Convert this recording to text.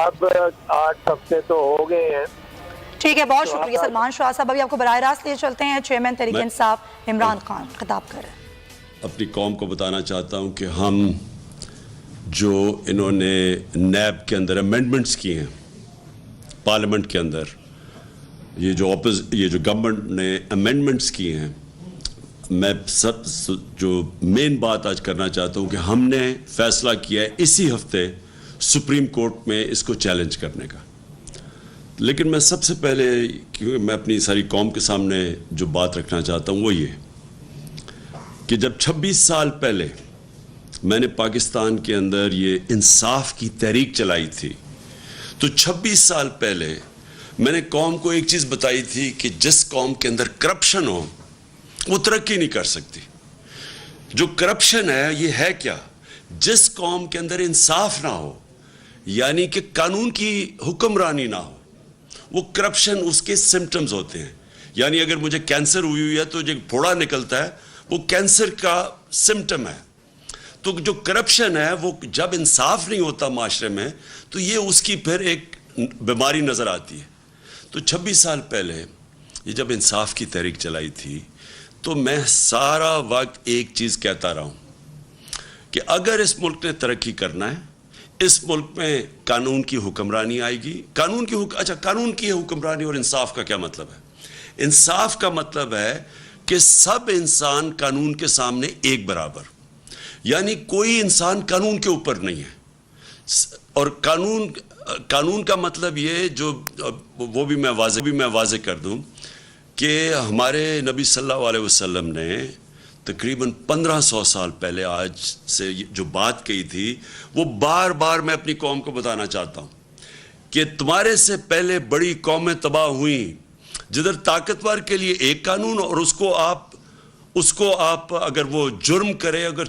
اب 8 ہفتے تو ہو گئے ہیں. ٹھیک ہے، بہت شکریہ سلمان شاہ صاحب. ابھی آپ کو براہ راست لے چلتے ہیں. چیئرمین تحریک انصاف عمران خان خطاب کر رہے ہیں. اپنی قوم کو بتانا چاہتا ہوں کہ ہم جو انہوں نے نیب کے اندر امینڈمنٹس کی ہیں پارلیمنٹ کے اندر، یہ جو گورنمنٹ نے امینڈمنٹس کی ہیں، میں سب جو مین بات آج کرنا چاہتا ہوں کہ ہم نے فیصلہ کیا ہے اسی ہفتے سپریم کورٹ میں اس کو چیلنج کرنے کا. لیکن میں سب سے پہلے کیونکہ میں اپنی ساری قوم کے سامنے جو بات رکھنا چاہتا ہوں وہ یہ کہ جب 26 سال پہلے میں نے پاکستان کے اندر یہ انصاف کی تحریک چلائی تھی تو 26 سال پہلے میں نے قوم کو ایک چیز بتائی تھی کہ جس قوم کے اندر کرپشن ہو وہ ترقی نہیں کر سکتی. جو کرپشن ہے یہ ہے کیا؟ جس قوم کے اندر انصاف نہ ہو، یعنی کہ قانون کی حکمرانی نہ ہو، وہ کرپشن اس کے سمٹمز ہوتے ہیں. یعنی اگر مجھے کینسر ہوئی ہے تو جو پھوڑا نکلتا ہے وہ کینسر کا سمٹم ہے. تو جو کرپشن ہے وہ جب انصاف نہیں ہوتا معاشرے میں تو یہ اس کی پھر ایک بیماری نظر آتی ہے. تو 26 سال پہلے یہ جب انصاف کی تحریک چلائی تھی تو میں سارا وقت ایک چیز کہتا رہا ہوں کہ اگر اس ملک نے ترقی کرنا ہے، اس ملک میں قانون کی حکمرانی آئے گی. قانون کی حکمرانی اور انصاف کا کیا مطلب ہے؟ انصاف کا مطلب ہے کہ سب انسان قانون کے سامنے ایک برابر، یعنی کوئی انسان قانون کے اوپر نہیں ہے. اور قانون کا مطلب یہ جو وہ بھی میں واضح کر دوں کہ ہمارے نبی صلی اللہ علیہ وسلم نے تقریباً 1500 سال پہلے آج سے جو بات کہی تھی وہ بار بار میں اپنی قوم کو بتانا چاہتا ہوں کہ تمہارے سے پہلے بڑی قومیں تباہ ہوئیں جدھر طاقتور کے لیے ایک قانون اور اس کو آپ اگر وہ جرم کرے، اگر